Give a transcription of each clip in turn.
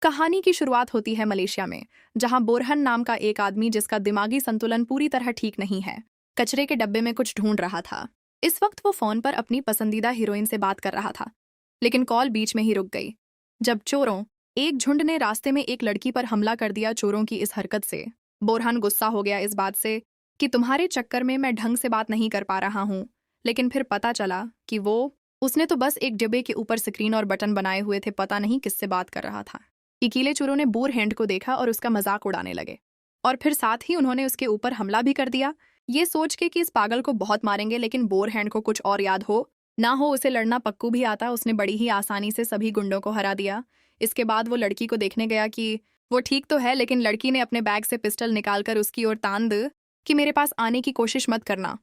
कहानी की शुरुआत होती है मलेशिया में, जहां बोरहन नाम का एक आदमी जिसका दिमागी संतुलन पूरी तरह ठीक नहीं है, कचरे के डब्बे में कुछ ढूंढ रहा था। इस वक्त वो फोन पर अपनी पसंदीदा हीरोइन से बात कर रहा था, लेकिन कॉल बीच में ही रुक गई जब चोरों एक झुंड ने रास्ते में एक लड़की पर हमला कर दिया। चोरों की इस हरकत से बोरहन गुस्सा हो गया इस बात से कि तुम्हारे चक्कर में मैं ढंग से बात नहीं कर पा रहा हूं। लेकिन फिर पता चला कि उसने तो बस एक डिब्बे के ऊपर स्क्रीन और बटन बनाए हुए थे, पता नहीं किससे बात कर रहा था। इकीले चोरों ने बोरहैंड को देखा और उसका मजाक उड़ाने लगे, और फिर साथ ही उन्होंने उसके ऊपर हमला भी कर दिया, ये सोच के कि इस पागल को बहुत मारेंगे। लेकिन बोरहैंड को कुछ और याद हो ना हो, उसे लड़ना पक्कू भी आता। उसने बड़ी ही आसानी से सभी गुंडों को हरा दिया। इसके बाद वो लड़की को देखने गया कि वो ठीक तो है, लेकिन लड़की ने अपने बैग से पिस्टल निकालकर उसकी ओर तान दी कि मेरे पास आने की कोशिश मत करना,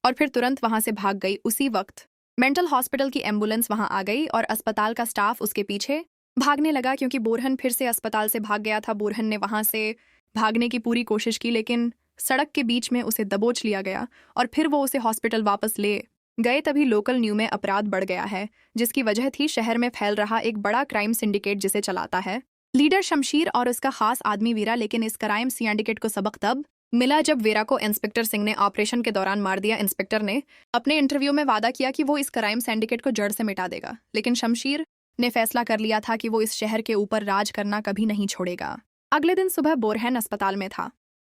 और फिर तुरंत वहां से भाग गई। उसी वक्त मेंटल हॉस्पिटल की एम्बुलेंस वहां आ गई और अस्पताल का स्टाफ उसके पीछे भागने लगा, क्योंकि बोरहन फिर से अस्पताल से भाग गया था। बोरहन ने वहां से भागने की पूरी कोशिश की, लेकिन सड़क के बीच में उसे दबोच लिया गया और फिर वो उसे हॉस्पिटल वापस ले गए। तभी लोकल न्यू में अपराध बढ़ गया है, जिसकी वजह थी शहर में फैल रहा एक बड़ा क्राइम सिंडिकेट जिसे चलाता है लीडर शमशीर और उसका खास आदमी वीरा। लेकिन इस क्राइम सिंडिकेट को सबक तब मिला जब वीरा को इंस्पेक्टर सिंह ने ऑपरेशन के दौरान मार दिया। इंस्पेक्टर ने अपने इंटरव्यू में वादा किया कि वो इस क्राइम सिंडिकेट को जड़ से मिटा देगा, लेकिन शमशीर ने फैसला कर लिया था कि वो इस शहर के ऊपर राज करना कभी नहीं छोड़ेगा। अगले दिन सुबह बोरहन अस्पताल में था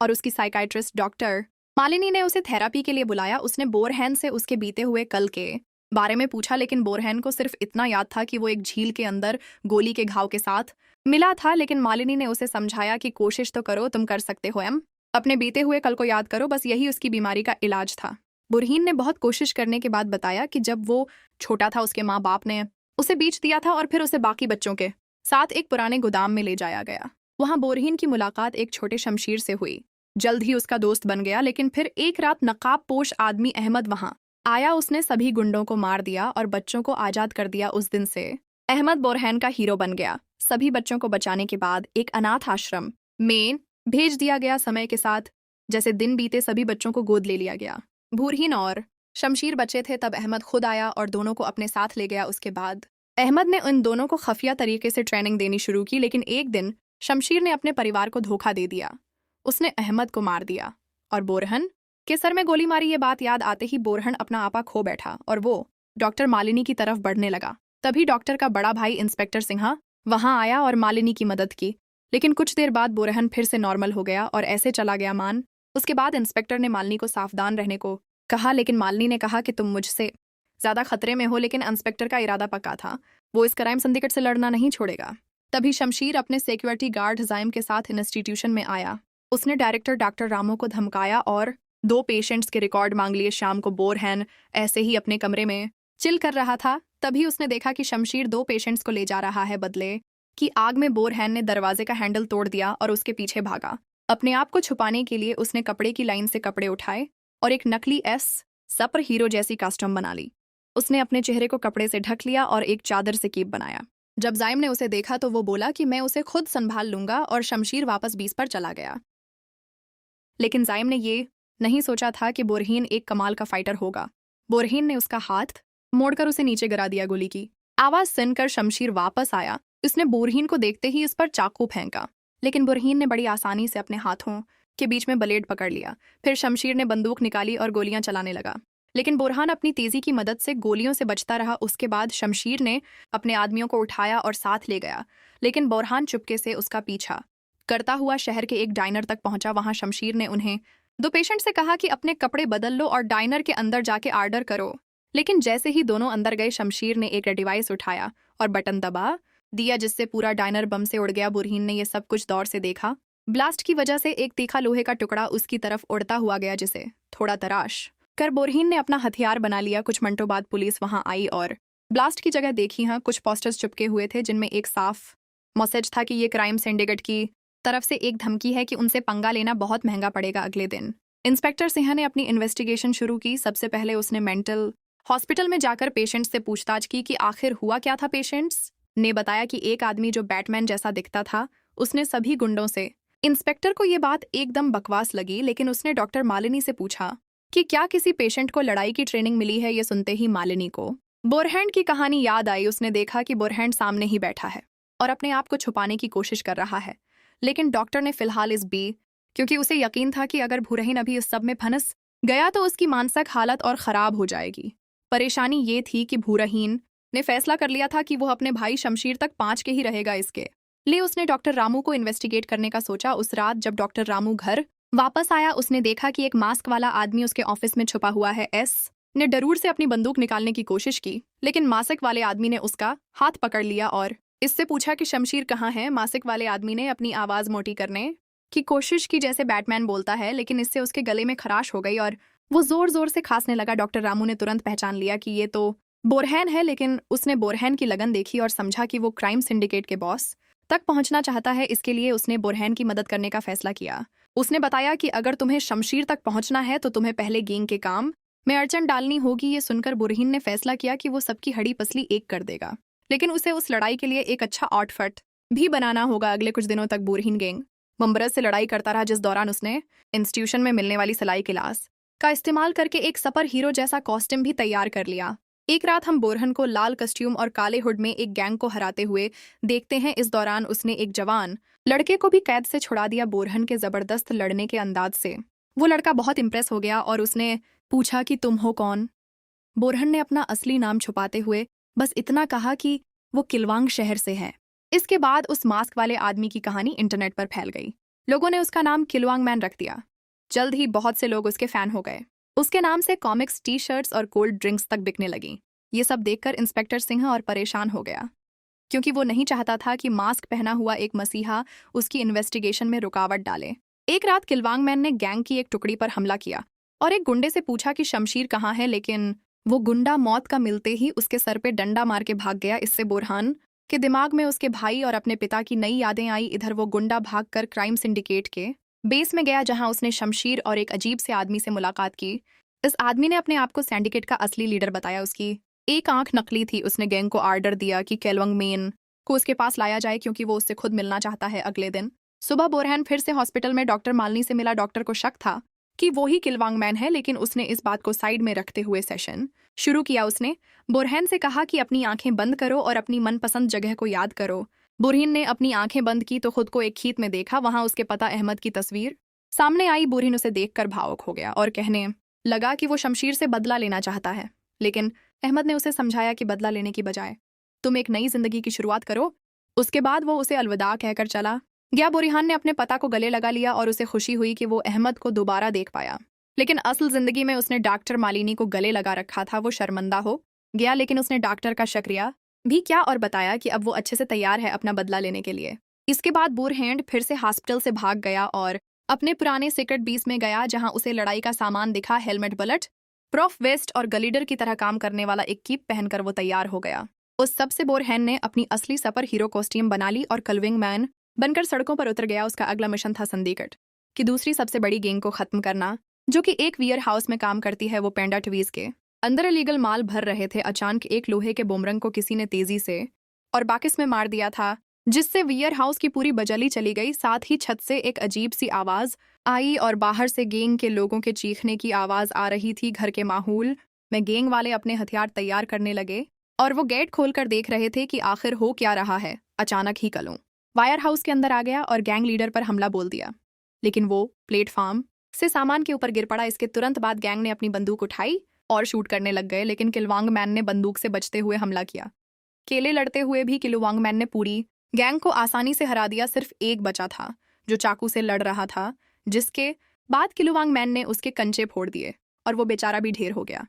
और उसकी साइकाइट्रिस्ट डॉक्टर मालिनी ने उसे थेरेपी के लिए बुलाया। उसने बोरहन से उसके बीते हुए कल के बारे में पूछा, लेकिन बोरहन को सिर्फ इतना याद था कि वो एक झील के अंदर गोली के घाव के साथ मिला था। लेकिन मालिनी ने उसे समझाया कि कोशिश तो करो, तुम कर सकते हो, अपने बीते हुए कल को याद करो, बस यही उसकी बीमारी का इलाज था। बोरहीन ने बहुत कोशिश करने के बाद बताया कि जब वो छोटा था उसके माँ बाप ने उसे बेच दिया था और फिर उसे बाकी बच्चों के साथ एक पुराने गोदाम में ले जाया गया। वहां बोरहीन की मुलाकात एक छोटे शमशीर से हुई। जल्द ही उसका दोस्त बन गया, लेकिन फिर एक रात नकाब पोश आदमी अहमद वहां आया। उसने सभी गुंडों को मार दिया और बच्चों को आजाद कर दिया। उस दिन से अहमद बोरहन का हीरो बन गया। सभी बच्चों को बचाने के बाद एक अनाथ आश्रम में भेज दिया गया। समय के साथ जैसे दिन बीते, सभी बच्चों को गोद ले लिया गया। बोरहीन और शमशीर बच्चे थे तब अहमद खुद आया और दोनों को अपने साथ ले गया। उसके बाद अहमद ने उन दोनों को खफिया तरीके से ट्रेनिंग देनी शुरू की, लेकिन एक दिन शमशीर ने अपने परिवार को धोखा दे दिया। उसने अहमद को मार दिया और बोरहन के सर में गोली मारी। ये बात याद आते ही बोरहन अपना आपा खो बैठा और वो डॉक्टर मालिनी की तरफ बढ़ने लगा। तभी डॉक्टर का बड़ा भाई इंस्पेक्टर सिन्हा वहां आया और मालिनी की मदद की, लेकिन कुछ देर बाद बोरहन फिर से नॉर्मल हो गया और ऐसे चला गया मान। उसके बाद इंस्पेक्टर ने मालिनी को सावधान रहने को कहा, लेकिन मालिनी ने कहा कि तुम मुझसे ज्यादा खतरे में हो। लेकिन इंस्पेक्टर का इरादा पक्का था, वो इस क्राइम सिंडिकेट से लड़ना नहीं छोड़ेगा। तभी शमशीर अपने सिक्योरिटी गार्ड जाइम के साथ इंस्टीट्यूशन में आया। उसने डायरेक्टर डॉक्टर रामो को धमकाया और 2 पेशेंट्स के रिकॉर्ड मांग लिए। शाम को बोरहन ऐसे ही अपने कमरे में चिल कर रहा था, तभी उसने देखा कि शमशीर 2 पेशेंट्स को ले जा रहा है। बदले की आग में बोरहन ने दरवाजे का हैंडल तोड़ दिया और उसके पीछे भागा। अपने आप को छुपाने के लिए उसने कपड़े की लाइन से कपड़े उठाए और एक नकली सुपर हीरो जैसी कॉस्ट्यूम बना ली। उसने अपने चेहरे को कपड़े से ढक लिया और एक चादर से कीप बनाया। जब जाइम ने उसे देखा तो वो बोला कि मैं उसे खुद संभाल लूंगा, और शमशीर वापस 20 पर चला गया। लेकिन जाइम ने ये नहीं सोचा था कि बोरहीन एक कमाल का फाइटर होगा। बोरहीन ने उसका हाथ मोड़कर उसे नीचे गिरा दिया। गोली की आवाज सुनकर शमशीर वापस आया। उसने बोरहीन को देखते ही इस पर चाकू फेंका, लेकिन बोरहीन ने बड़ी आसानी से अपने हाथों के बीच में ब्लेड पकड़ लिया। फिर शमशीर ने बंदूक निकाली और गोलियां चलाने लगा, लेकिन बोरहान अपनी तेजी की मदद से गोलियों से बचता रहा। उसके बाद शमशीर ने अपने आदमियों को उठाया और साथ ले गया, लेकिन बोरहान चुपके से उसका पीछा करता हुआ शहर के एक डाइनर तक पहुंचा। वहां शमशीर ने उन्हें 2 पेशेंट से कहा कि अपने कपड़े बदल लो और डाइनर के अंदर जाके ऑर्डर करो। लेकिन जैसे ही दोनों अंदर गए, शमशीर ने एक डिवाइस उठाया और बटन दबा दिया, जिससे पूरा डाइनर बम से उड़ गया। बोरहीन ने यह सब कुछ दौर से देखा। ब्लास्ट की वजह से एक तीखा लोहे का टुकड़ा उसकी तरफ उड़ता हुआ गया, जिसे थोड़ा तराश कर बोरहीन ने अपना हथियार बना लिया। कुछ मिनटों बाद पुलिस वहां आई और ब्लास्ट की जगह देखी। हाँ, कुछ पोस्टर्स चिपके हुए थे जिनमें एक साफ मैसेज था कि ये क्राइम सिंडिकेट की तरफ से एक धमकी है कि उनसे पंगा लेना बहुत महंगा पड़ेगा। अगले दिन इंस्पेक्टर सिन्हा ने अपनी इन्वेस्टिगेशन शुरू की। सबसे पहले उसने मेंटल हॉस्पिटल में जाकर पेशेंट्स से पूछताछ की कि आखिर हुआ क्या था। पेशेंट्स ने बताया कि एक आदमी जो बैटमैन जैसा दिखता था, उसने सभी गुंडों से। इंस्पेक्टर को ये बात एकदम बकवास लगी, लेकिन उसने डॉक्टर मालिनी से पूछा कि क्या किसी पेशेंट को लड़ाई की ट्रेनिंग मिली है। ये सुनते ही मालिनी को बोरहैंड की कहानी याद आई। उसने देखा कि बोरहैंड सामने ही बैठा है और अपने आप को छुपाने की कोशिश कर रहा है। लेकिन डॉक्टर ने फिलहाल इस बी क्योंकि उसे यकीन था कि अगर भूरहीन अभी इस सब में फंस गया तो उसकी मानसिक हालत और खराब हो जाएगी। परेशानी ये थी कि भूरहीन ने फैसला कर लिया था कि वो अपने भाई शमशीर तक 5 के ही रहेगा। इसके लिए उसने डॉक्टर रामू को इन्वेस्टिगेट करने का सोचा। उस रात जब डॉक्टर रामू घर वापस आया उसने देखा कि एक मास्क वाला आदमी उसके ऑफिस में छुपा हुआ है। एस ने डरूर से अपनी बंदूक निकालने की कोशिश की, लेकिन मास्क वाले आदमी ने उसका हाथ पकड़ लिया और इससे पूछा कि शमशीर कहाँ है। मास्क वाले आदमी ने अपनी आवाज मोटी करने की कोशिश की जैसे बैटमैन बोलता है, लेकिन इससे उसके गले में खराश हो गई और वो जोर जोर से खांसने लगा। डॉक्टर रामू ने तुरंत पहचान लिया कि ये तो बोरहैन है, लेकिन उसने बोरहैन की लगन देखी और समझा कि वो क्राइम सिंडिकेट के बॉस तक पहुंचना चाहता है। इसके लिए उसने बोरहैन की मदद करने का फैसला किया। उसने बताया कि अगर तुम्हें शमशीर तक पहुंचना है तो तुम्हें पहले गैंग के काम में अड़चन डालनी होगी। ये सुनकर बुरहीन ने फैसला किया कि वो सबकी हड़ी पसली एक कर देगा, लेकिन उसे उस लड़ाई के लिए एक अच्छा आउटफिट भी बनाना होगा। अगले कुछ दिनों तक बुरहीन गैंग मुंबरस से लड़ाई करता रहा, जिस दौरान उसने इंस्टीट्यूशन में मिलने वाली सिलाई क्लास का इस्तेमाल करके एक सुपर हीरो जैसा कॉस्ट्यूम भी तैयार कर लिया। एक रात हम बोरहन को लाल कस्ट्यूम और काले हुड में एक गैंग को हराते हुए देखते हैं। इस दौरान उसने एक जवान लड़के को भी कैद से छुड़ा दिया। बोरहन के जबरदस्त लड़ने के अंदाज से वो लड़का बहुत इंप्रेस हो गया और उसने पूछा कि तुम हो कौन। बोरहन ने अपना असली नाम छुपाते हुए बस इतना कहा कि वो किलवांग शहर से है। इसके बाद उस मास्क वाले आदमी की कहानी इंटरनेट पर फैल गई। लोगों ने उसका नाम किलवांग मैन रख दिया। जल्द ही बहुत से लोग उसके फैन हो गए। उसके नाम से कॉमिक्स, टी शर्ट्स और कोल्ड ड्रिंक्स तक बिकने लगी। ये सब देखकर इंस्पेक्टर सिंह और परेशान हो गया, क्योंकि वो नहीं चाहता था कि मास्क पहना हुआ एक मसीहा उसकी इन्वेस्टिगेशन में रुकावट डाले। एक रात किलवांग मैन ने गैंग की एक टुकड़ी पर हमला किया और एक गुंडे से पूछा कि शमशीर कहाँ है, लेकिन वो गुंडा मौत का मिलते ही उसके सर पे डंडा मार के भाग गया। इससे बोरहान के दिमाग में उसके भाई और अपने पिता की नई यादें आई। इधर वो गुंडा भागकर क्राइम सिंडिकेट के बेस में गया, जहां उसने शमशीर और एक अजीब से आदमी से मुलाकात की। इस आदमी ने अपने आप को सिंडिकेट का असली लीडर बताया। उसकी एक आंख नकली थी। उसने गैंग को आर्डर दिया कि केलवंग मेन को उसके पास लाया जाए, क्योंकि वो उससे खुद मिलना चाहता है। अगले दिन सुबह बोरहन फिर से हॉस्पिटल में डॉक्टर मालिनी से मिला। डॉक्टर को शक था कि वो ही किलवांग मैन है, लेकिन उसने इस बात को साइड में रखते हुए सेशन शुरू किया। उसने बोरहन से कहा कि अपनी आंखें बंद करो और अपनी मनपसंद जगह को याद करो। बोरहीन ने अपनी आंखें बंद की तो खुद को एक खीत में देखा। वहां उसके पता अहमद की तस्वीर सामने आई। बोरहीन उसे देखकर भावुक हो गया और कहने लगा कि वो शमशीर से बदला लेना चाहता है, लेकिन अहमद ने उसे समझाया कि बदला लेने की बजाय तुम एक नई जिंदगी की शुरुआत करो। उसके बाद वो उसे अलविदा कहकर चला गया। बोरहान ने अपने पता को गले लगा लिया और उसे खुशी हुई कि वो अहमद को दोबारा देख पाया, लेकिन असल जिंदगी में उसने डॉक्टर मालिनी को गले लगा रखा था। वो शर्मिंदा हो गया, लेकिन उसने डॉक्टर का शुक्रिया भी किया और बताया कि अब वो अच्छे से तैयार है अपना बदला लेने के लिए। इसके बाद बोरहैंड फिर से हॉस्पिटल से भाग गया और अपने पुराने सीक्रेट बेस में गया, जहां उसे लड़ाई का सामान दिखा। हेलमेट, बुलेट प्रूफ वेस्ट और गलीडर की तरह काम करने वाला एक कीप पहनकर वो तैयार हो गया। उस सबसे बोरहैंड ने अपनी असली सुपर हीरो कॉस्ट्यूम बना ली और कलविंग मैन बनकर सड़कों पर उतर गया। उसका अगला मिशन था सिंडिकेट की दूसरी सबसे बड़ी गैंग को खत्म करना, जो कि एक वियर हाउस में काम करती है। वो पेंडा ट्वीज के अंदर इलीगल माल भर रहे थे। अचानक एक लोहे के बुमरंग को किसी ने तेजी से और बाकिस में मार दिया था, जिससे वियर हाउस की पूरी बजली चली गई। साथ ही छत से एक अजीब सी आवाज आई और बाहर से गैंग के लोगों के चीखने की आवाज आ रही थी। घर के माहौल में गैंग वाले अपने हथियार तैयार करने लगे और वो गेट खोलकर देख रहे थे कि आखिर हो क्या रहा है। अचानक ही कलू वायर हाउस के अंदर आ गया और गैंग लीडर पर हमला बोल दिया, लेकिन वो प्लेटफॉर्म से सामान के ऊपर गिर पड़ा। इसके तुरंत बाद गैंग ने अपनी बंदूक उठाई और शूट करने लग गए, लेकिन किलवांग मैन ने बंदूक से बचते हुए हमला किया। केले लड़ते हुए भी किलवांग मैन ने पूरी गैंग को आसानी से हरा दिया। सिर्फ एक बचा था जो चाकू से लड़ रहा था, जिसके बाद किलवांग मैन ने उसके कंचे फोड़ दिए और वो बेचारा भी ढेर हो गया।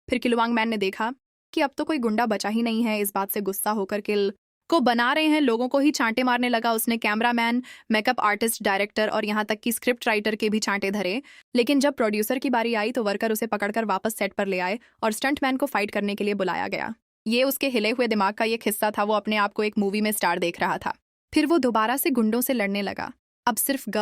फिर किलवांग मैन ने देखा कि अब तो कोई गुंडा बचा ही नहीं है। इस बात से गुस्सा होकर किल को बना रहे हैं लोगों को ही चांटे मारने लगा। उसने कैमरामैन, मेकअप आर्टिस्ट, डायरेक्टर और यहाँ तक कि स्क्रिप्ट राइटर के भी चांटे धरे, लेकिन जब प्रोड्यूसर की बारी आई तो वर्कर उसे पकड़कर वापस सेट पर ले आए और स्टंटमैन को फाइट करने के लिए बुलाया गया। ये उसके हिले हुए दिमाग का एक हिस्सा था। वो अपने आप को एक मूवी में स्टार देख रहा था। फिर वो दोबारा से गुंडों से लड़ने लगा। अब सिर्फ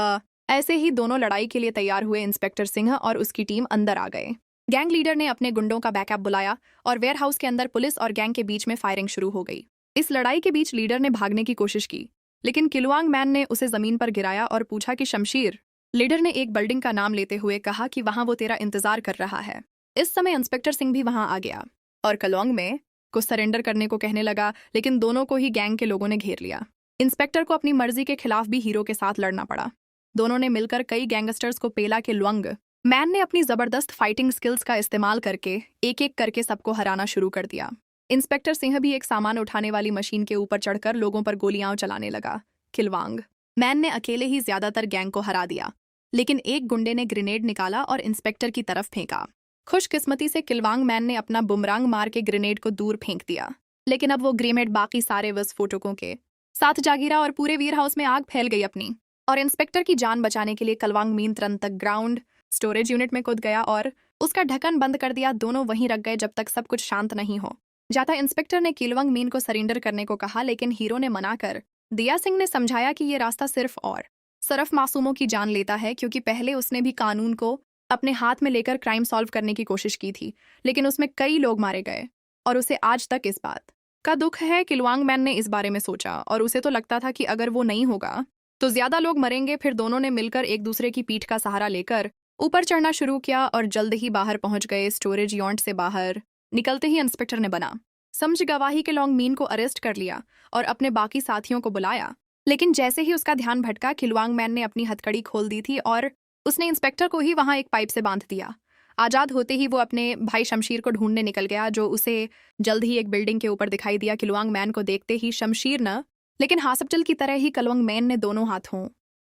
ऐसे ही दोनों लड़ाई के लिए तैयार हुए। इंस्पेक्टर सिंह और उसकी टीम अंदर आ गए। गैंग लीडर ने अपने गुंडों का बैकअप बुलाया और वेयरहाउस के अंदर पुलिस और गैंग के बीच में फायरिंग शुरू हो गई। इस लड़ाई के बीच लीडर ने भागने की कोशिश की, लेकिन किलवांग मैन ने उसे जमीन पर गिराया और पूछा कि शमशीर। लीडर ने एक बिल्डिंग का नाम लेते हुए कहा कि वहां वो तेरा इंतजार कर रहा है। इस समय इंस्पेक्टर सिंह भी वहां आ गया और कलोंग में को सरेंडर करने को कहने लगा, लेकिन दोनों को ही गैंग के लोगों ने घेर लिया। इंस्पेक्टर को अपनी मर्जी के खिलाफ भी हीरो के साथ लड़ना पड़ा। दोनों ने मिलकर कई गैंगस्टर्स को पेला के लुअंग मैन ने अपनी जबरदस्त फाइटिंग स्किल्स का इस्तेमाल करके एक एक करके सबको हराना शुरू कर दिया। इंस्पेक्टर सिंह भी एक सामान उठाने वाली मशीन के ऊपर चढ़कर लोगों पर गोलियां चलाने लगा। किलवांग मैन ने अकेले ही ज्यादातर गैंग को हरा दिया, लेकिन एक गुंडे ने ग्रेनेड निकाला और इंस्पेक्टर की तरफ फेंका। खुशकिस्मती से किलवांग मैन ने अपना बुमरांग मार के ग्रेनेड को दूर फेंक दिया, लेकिन अब वो ग्रेनेड बाकी सारे विस्फोटकों के साथ जा गिरा और पूरे वीर हाउस में आग फैल गई अपनी। और इंस्पेक्टर की जान बचाने के लिए किलवांग मीन तुरंत तक ग्राउंड स्टोरेज यूनिट में कूद गया और उसका ढक्कन बंद कर दिया। दोनों वहीं रख गए जब तक सब कुछ शांत नहीं हो जाता। इंस्पेक्टर ने किलवांग मीन को सरेंडर करने को कहा, लेकिन हीरो ने मना कर दिया। सिंह ने समझाया कि ये रास्ता सिर्फ मासूमों की जान लेता है, क्योंकि पहले उसने भी कानून को अपने हाथ में लेकर क्राइम सॉल्व करने की कोशिश की थी, लेकिन उसमें कई लोग मारे गए और उसे आज तक इस बात का दुख है। किलवांग मैन ने इस बारे में सोचा और उसे तो लगता था कि अगर वो नहीं होगा तो ज्यादा लोग मरेंगे। फिर दोनों ने मिलकर एक दूसरे की पीठ का सहारा लेकर ऊपर चढ़ना शुरू किया और जल्द ही बाहर पहुंच गए। स्टोरेज यूनिट से बाहर निकलते ही इंस्पेक्टर ने बना समझ गवाही के लॉन्ग मीन को अरेस्ट कर लिया और अपने बाकी साथियों को बुलाया, लेकिन जैसे ही उसका ध्यान भटका, किलवांग मैन ने अपनी हथकड़ी खोल दी थी और उसने इंस्पेक्टर को ही वहां एक पाइप से बांध दिया। आजाद होते ही वो अपने भाई शमशीर को ढूंढने निकल गया, जो उसे जल्द ही एक बिल्डिंग के ऊपर दिखाई दिया। किलवांग मैन को देखते ही शमशीर न, लेकिन हॉस्पिटल की तरह ही किलवांग मैन ने दोनों हाथों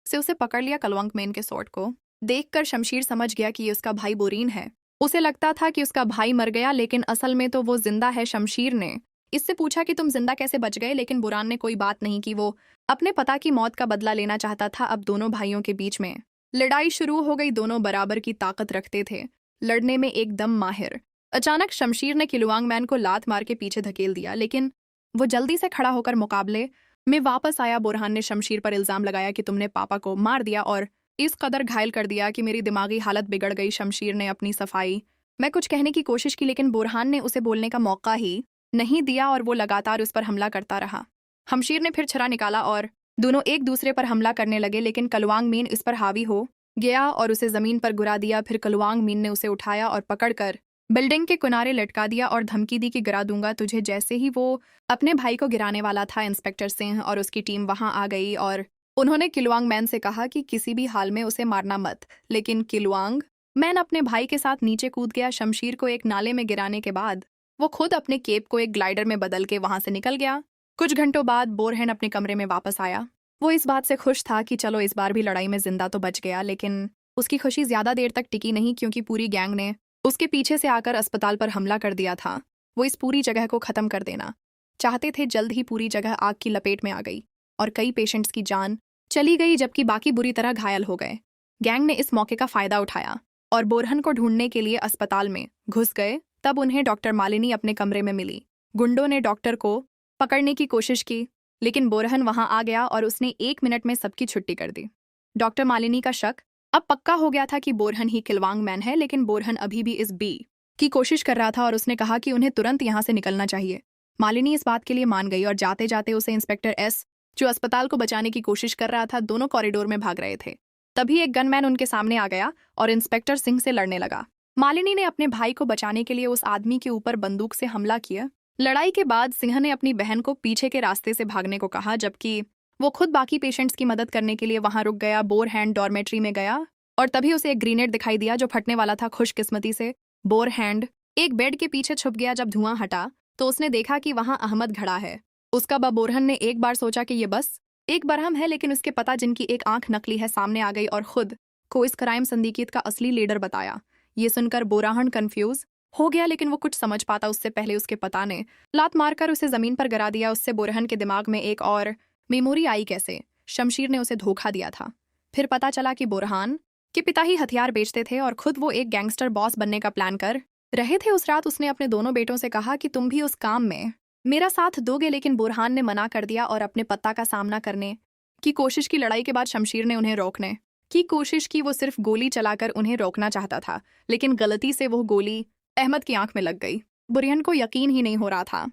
से उसे पकड़ लिया। किलवांग मैन के शॉट को देखकर शमशीर समझ गया कि ये उसका भाई बोरीन है। उसे लगता था कि उसका भाई मर गया, लेकिन असल में तो वो जिंदा है। शमशीर ने इससे पूछा कि तुम जिंदा कैसे बच गए, लेकिन बुरान ने कोई बात नहीं की। वो अपने पता की मौत का बदला लेना चाहता था। अब दोनों भाइयों के बीच में लड़ाई शुरू हो गई। दोनों बराबर की ताकत रखते थे, लड़ने में एकदम माहिर। अचानक शमशीर ने किलवांग मैन को लात मार के पीछे धकेल दिया, लेकिन वो जल्दी से खड़ा होकर मुकाबले में वापस आया। बुरहान ने शमशीर पर इल्जाम लगाया कि तुमने पापा को मार दिया और इस कदर घायल कर दिया कि मेरी दिमागी हालत बिगड़ गई। शमशीर ने अपनी सफाई में कुछ कहने की कोशिश की, लेकिन बुरहान ने उसे बोलने का मौका ही नहीं दिया और वो लगातार उस पर हमला करता रहा। शमशीर ने फिर छुरा निकाला और दोनों एक दूसरे पर हमला करने लगे, लेकिन किलवांग मीन इस पर हावी हो गया और उसे जमीन पर गिरा दिया। फिर किलवांग मीन ने उसे उठाया और पकड़कर बिल्डिंग के किनारे लटका दिया और धमकी दी कि गिरा दूंगा तुझे। जैसे ही वो अपने भाई को गिराने वाला था, इंस्पेक्टर सिंह और उसकी टीम वहां आ गई और उन्होंने किलवांग मैन से कहा कि किसी भी हाल में उसे मारना मत, लेकिन किलवांग मैन अपने भाई के साथ नीचे कूद गया। शमशीर को एक नाले में गिराने के बाद वो खुद अपने केप को एक ग्लाइडर में बदल के वहां से निकल गया। कुछ घंटों बाद बोरहन अपने कमरे में वापस आया। वो इस बात से खुश था कि चलो इस बार भी लड़ाई में जिंदा तो बच गया, लेकिन उसकी खुशी ज्यादा देर तक टिकी नहीं, क्योंकि पूरी गैंग ने उसके पीछे से आकर अस्पताल पर हमला कर दिया था। वो इस पूरी जगह को खत्म कर देना चाहते थे। जल्द ही पूरी जगह आग की लपेट में आ गई और कई पेशेंट्स की जान चली गई, जबकि बाकी बुरी तरह घायल हो गए। गैंग ने इस मौके का फायदा उठाया और बोरहन को ढूंढने के लिए अस्पताल में घुस गए। तब उन्हें डॉक्टर मालिनी अपने कमरे में मिली। गुंडों ने डॉक्टर को पकड़ने की कोशिश की, लेकिन बोरहन वहां आ गया और उसने 1 मिनट में सबकी छुट्टी कर दी। डॉक्टर मालिनी का शक अब पक्का हो गया था कि बोरहन ही किलवांग मैन है, लेकिन बोरहन अभी भी इस बी की कोशिश कर रहा था और उसने कहा कि उन्हें तुरंत यहाँ से निकलना चाहिए। मालिनी इस बात के लिए मान गई और जाते जाते उसे इंस्पेक्टर एस, जो अस्पताल को बचाने की कोशिश कर रहा था, दोनों कॉरिडोर में भाग रहे थे। तभी एक गनमैन उनके सामने आ गया और इंस्पेक्टर सिंह से लड़ने लगा। मालिनी ने अपने भाई को बचाने के लिए उस आदमी के ऊपर बंदूक से हमला किया। लड़ाई के बाद सिंह ने अपनी बहन को पीछे के रास्ते से भागने को कहा, जबकि वो खुद बाकी पेशेंट्स की मदद करने के लिए वहां रुक गया। बोरहैंड डॉर्मेट्री में गया और तभी उसे एक ग्रेनेड दिखाई दिया जो फटने वाला था। खुशकिस्मती से बोरहैंड एक बेड के पीछे छुप गया। जब धुआं हटा तो उसने देखा कि वहां अहमद खड़ा है। उसका बाप बोरहन ने एक बार सोचा कि ये बस एक बरहम है, लेकिन उसके पता, जिनकी एक आंख नकली है, सामने आ गई और खुद को इस क्राइम संदिग्ध का असली लीडर बताया। ये सुनकर बोरहन कंफ्यूज हो गया, लेकिन वो कुछ समझ पाता उससे पहले उसके पता ने लात मारकर उसे जमीन पर गिरा दिया। उससे बोरहन के दिमाग में एक और मेमोरी आई, कैसे शमशीर ने उसे धोखा दिया था। फिर पता चला कि बोरहान के पिता ही हथियार बेचते थे और खुद वो एक गैंगस्टर बॉस बनने का प्लान कर रहे थे। उस रात उसने अपने दोनों बेटों से कहा कि तुम भी उस काम में मेरा साथ दोगे, लेकिन बुरहान ने मना कर दिया और अपने पत्ता का सामना करने की कोशिश की। लड़ाई के बाद शमशीर ने उन्हें रोकने की कोशिश की। वो सिर्फ गोली चलाकर उन्हें रोकना चाहता था, लेकिन गलती से वो गोली अहमद की आंख में लग गई। बुरहान को यकीन ही नहीं हो रहा था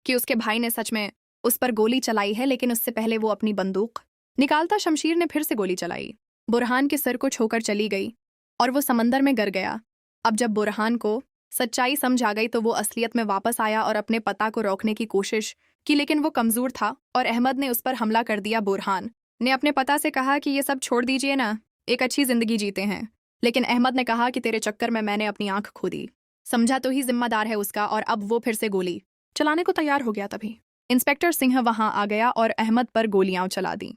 कि उसके भाई ने सच में उस पर गोली चलाई है, लेकिन उससे पहले वो अपनी बंदूक निकालता शमशीर ने फिर से गोली चलाई। बुरहान के सर को छोकर चली गई और वो समंदर में गिर गया। अब जब बुरहान को सच्चाई समझ आ गई तो वो असलियत में वापस आया और अपने पता को रोकने की कोशिश कि लेकिन वो कमजोर था और अहमद ने उस पर हमला कर दिया। बुरहान ने अपने पता से कहा कि ये सब छोड़ दीजिए ना, एक अच्छी जिंदगी जीते हैं। लेकिन अहमद ने कहा कि तेरे चक्कर में मैंने अपनी आंख खो दी, समझा तो ही जिम्मेदार है उसका। और अब वो फिर से गोली चलाने को तैयार हो गया। तभी इंस्पेक्टर सिंह वहां आ गया और अहमद पर गोलियां चला दी।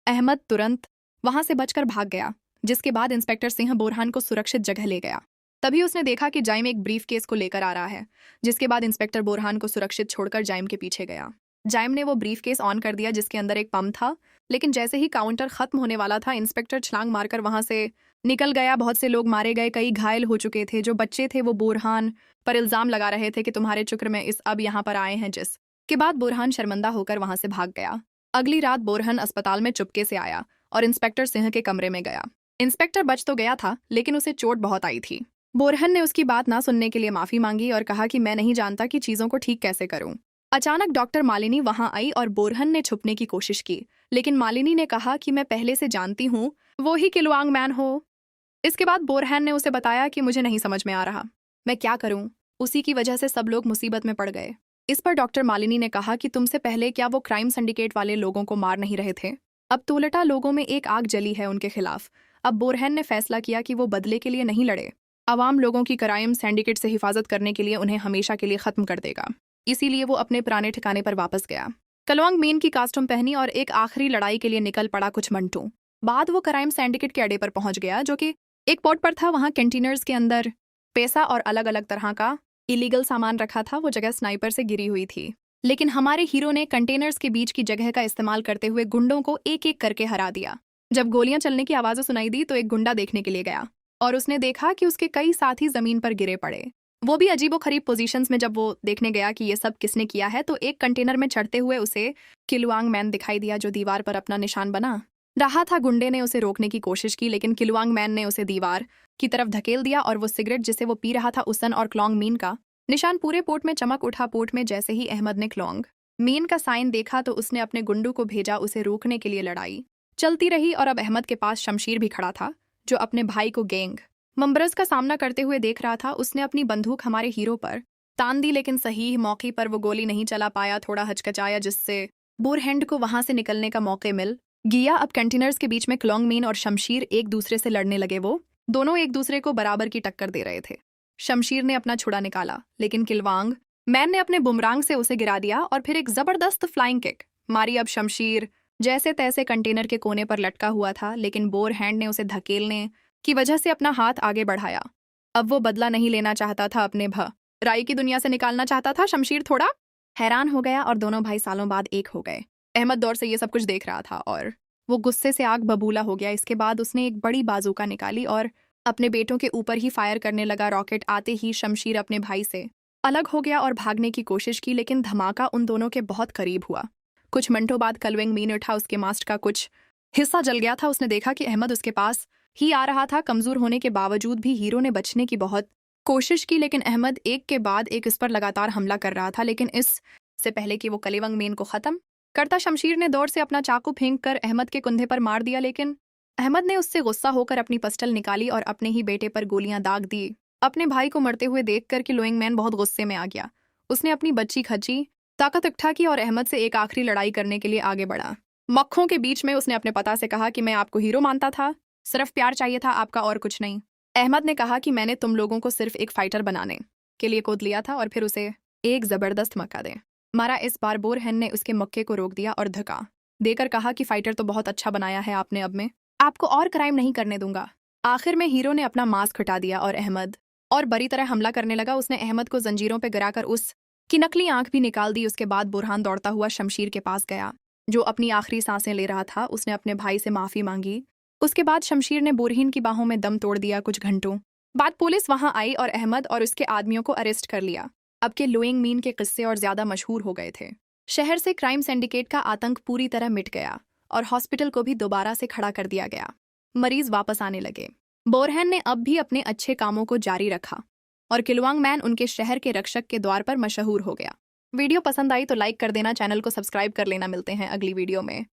अहमद तुरंत वहां से बचकर भाग गया, जिसके बाद इंस्पेक्टर सिंह बुरहान को सुरक्षित जगह ले गया। तभी उसने देखा कि जाइम एक ब्रीफ केस को लेकर आ रहा है, जिसके बाद इंस्पेक्टर बुरहान को सुरक्षित छोड़कर जाइम के पीछे गया। जाइम ने वो ब्रीफ केस ऑन कर दिया जिसके अंदर एक पम्प था, लेकिन जैसे ही काउंटर खत्म होने वाला था इंस्पेक्टर छलांग मारकर वहां से निकल गया। बहुत से लोग मारे गए, कई घायल हो चुके थे। जो बच्चे थे वो बुरहान पर इल्जाम लगा रहे थे कि तुम्हारे चक्कर में इस अब यहाँ पर आए हैं, जिसके बाद बुरहान शर्मिंदा होकर वहां से भाग गया। अगली रात बुरहान अस्पताल में चुपके से आया और इंस्पेक्टर सिंह के कमरे में गया। इंस्पेक्टर बच तो गया था, लेकिन उसे चोट बहुत आई थी। बुरहान ने उसकी बात ना सुनने के लिए माफी मांगी और कहा कि मैं नहीं जानता कि चीजों को ठीक कैसे करूं। अचानक डॉक्टर मालिनी वहां आई और बुरहान ने छुपने की कोशिश की, लेकिन मालिनी ने कहा कि मैं पहले से जानती हूँ वो ही किलवांग मैन हो। इसके बाद बुरहान ने उसे बताया कि मुझे नहीं समझ में आ रहा, मैं क्या करूं, उसी की वजह से सब लोग मुसीबत में पड़ गए। इस पर डॉक्टर मालिनी ने कहा कि तुमसे पहले क्या वो क्राइम सिंडिकेट वाले लोगों को मार नहीं रहे थे? अब तो उल्टा लोगों में एक आग जली है उनके खिलाफ। अब बुरहान ने फैसला किया कि वो बदले के लिए नहीं लड़े, आवाम लोगों की क्राइम सिंडिकेट से हिफाजत करने के लिए उन्हें हमेशा के लिए खत्म कर देगा। इसीलिए वो अपने पुराने ठिकाने पर वापस गया। कलवांग मेन की कास्ट्यूम पहनी और एक आखिरी लड़ाई के लिए निकल पड़ा। कुछ मिनटों बाद वो क्राइम सिंडिकेट के अड्डे पर पहुंच गया, जो कि एक पोर्ट पर था। वहां कंटेनर्स के अंदर पैसा और अलग अलग तरह का इलीगल सामान रखा था। वो जगह स्नाइपर से गिरी हुई थी, लेकिन हमारे हीरो ने कंटेनर्स के बीच की जगह का इस्तेमाल करते हुए गुंडों को एक एक करके हरा दिया। जब गोलियां चलने की आवाजें सुनाई दी तो एक गुंडा देखने के लिए गया और उसने देखा कि उसके कई साथी जमीन पर गिरे पड़े, वो भी अजीबोखरीब पोजीशंस में। जब वो देखने गया कि ये सब किसने किया है तो एक कंटेनर में चढ़ते हुए उसे किलवांग मैन दिखाई दिया, जो दीवार पर अपना निशान बना रहा था। गुंडे ने उसे रोकने की कोशिश की, लेकिन किलवांग मैन ने उसे दीवार की तरफ धकेल दिया और वो सिगरेट जिसे वो पी रहा था उसन और क्लोंग मीन का निशान पूरे पोर्ट में चमक उठा। पोर्ट में जैसे ही अहमद ने क्लोंग मीन का साइन देखा तो उसने अपने गुंडों को भेजा उसे रोकने के लिए। लड़ाई चलती रही और अब अहमद के पास शमशीर भी खड़ा था, जो अपने भाई को गैंग मेंबर्स का सामना करते हुए देख रहा था। उसने अपनी बंदूक हमारे हीरो पर तान दी, लेकिन सही मौके पर वो गोली नहीं चला पाया। थोड़ा हचकचाया, जिससे बुरहान को वहां से निकलने का मौका मिल गया। अब कंटेनर्स के बीच में क्लोंग मीन और शमशीर एक दूसरे से लड़ने लगे। वो दोनों एक दूसरे को बराबर की टक्कर दे रहे थे। शमशीर ने अपना छुड़ा निकाला, लेकिन किलवांग मैन ने अपने बुमरांग से उसे गिरा दिया और फिर एक जबरदस्त फ्लाइंग किक मारी। अब शमशीर जैसे तैसे कंटेनर के कोने पर लटका हुआ था, लेकिन बुरहान ने उसे धकेलने की वजह से अपना हाथ आगे बढ़ाया। अब वो बदला नहीं लेना चाहता था, अपने राई की दुनिया से निकालना चाहता था। शमशीर थोड़ा हैरान हो गया और दोनों भाई सालों बाद एक हो गए। अहमद दौर से ये सब कुछ देख रहा था और वो गुस्से से आग बबूला हो गया। इसके बाद उसने एक बड़ी बाजूका निकाली और अपने बेटों के ऊपर ही फायर करने लगा। रॉकेट आते ही शमशीर अपने भाई से अलग हो गया और भागने की कोशिश की, लेकिन धमाका उन दोनों के बहुत करीब हुआ। कुछ मिनटों बाद क्लोंग मीन उठा, उसके मास्ट का कुछ हिस्सा जल गया था। उसने देखा कि अहमद उसके पास ही आ रहा था। कमजोर होने के बावजूद भी हीरो ने बचने की बहुत कोशिश की, लेकिन अहमद एक के बाद एक इस पर लगातार हमला कर रहा था। लेकिन इससे पहले कि वो क्लोंग मीन को खत्म करता, शमशीर ने दौड़ से अपना चाकू फेंक कर अहमद के कंधे पर मार दिया। लेकिन अहमद ने उससे गुस्सा होकर अपनी पिस्टल निकाली और अपने ही बेटे पर गोलियां दाग दी। अपने भाई को मरते हुए देखकर क्लोंग मैन बहुत गुस्से में आ गया। उसने अपनी बच्ची खच्ची ताकत इकट्ठा की और अहमद से एक आखिरी लड़ाई करने के लिए आगे बढ़ा। मक्खों के बीच में उसने अपने पता से कहा कि मैं आपको हीरो मानता था, सिर्फ प्यार चाहिए था आपका और कुछ नहीं। अहमद ने कहा कि मैंने तुम लोगों को सिर्फ एक फाइटर बनाने के लिए गोद लिया था और फिर उसे एक जबरदस्त मौका दे मारा। इस बार बुरहान ने उसके मक्के को रोक दिया और धक्का देकर कहा कि फाइटर तो बहुत अच्छा बनाया है आपने, अब मैं आपको और क्राइम नहीं करने दूंगा। आखिर में हीरो ने अपना मास्क हटा दिया और अहमद और बड़ी तरह हमला करने लगा। उसने अहमद को जंजीरों पर गिराकर उसकी नकली आंख भी निकाल दी। उसके बाद बुरहान दौड़ता हुआ शमशीर के पास गया, जो अपनी आखिरी सांसें ले रहा था। उसने अपने भाई से माफी मांगी। उसके बाद शमशीर ने बुरहान की बाहों में दम तोड़ दिया। कुछ घंटों बाद पुलिस वहां आई और अहमद और उसके आदमियों को अरेस्ट कर लिया। अब के क्लोंग मीन के किस्से और ज्यादा मशहूर हो गए थे। शहर से क्राइम सिंडिकेट का आतंक पूरी तरह मिट गया और हॉस्पिटल को भी दोबारा से खड़ा कर दिया गया। मरीज वापस आने लगे। बुरहान ने अब भी अपने अच्छे कामों को जारी रखा और क्लोंग मैन उनके शहर के रक्षक के द्वार पर मशहूर हो गया। वीडियो पसंद आई तो लाइक कर देना, चैनल को सब्सक्राइब कर लेना। मिलते हैं अगली वीडियो में।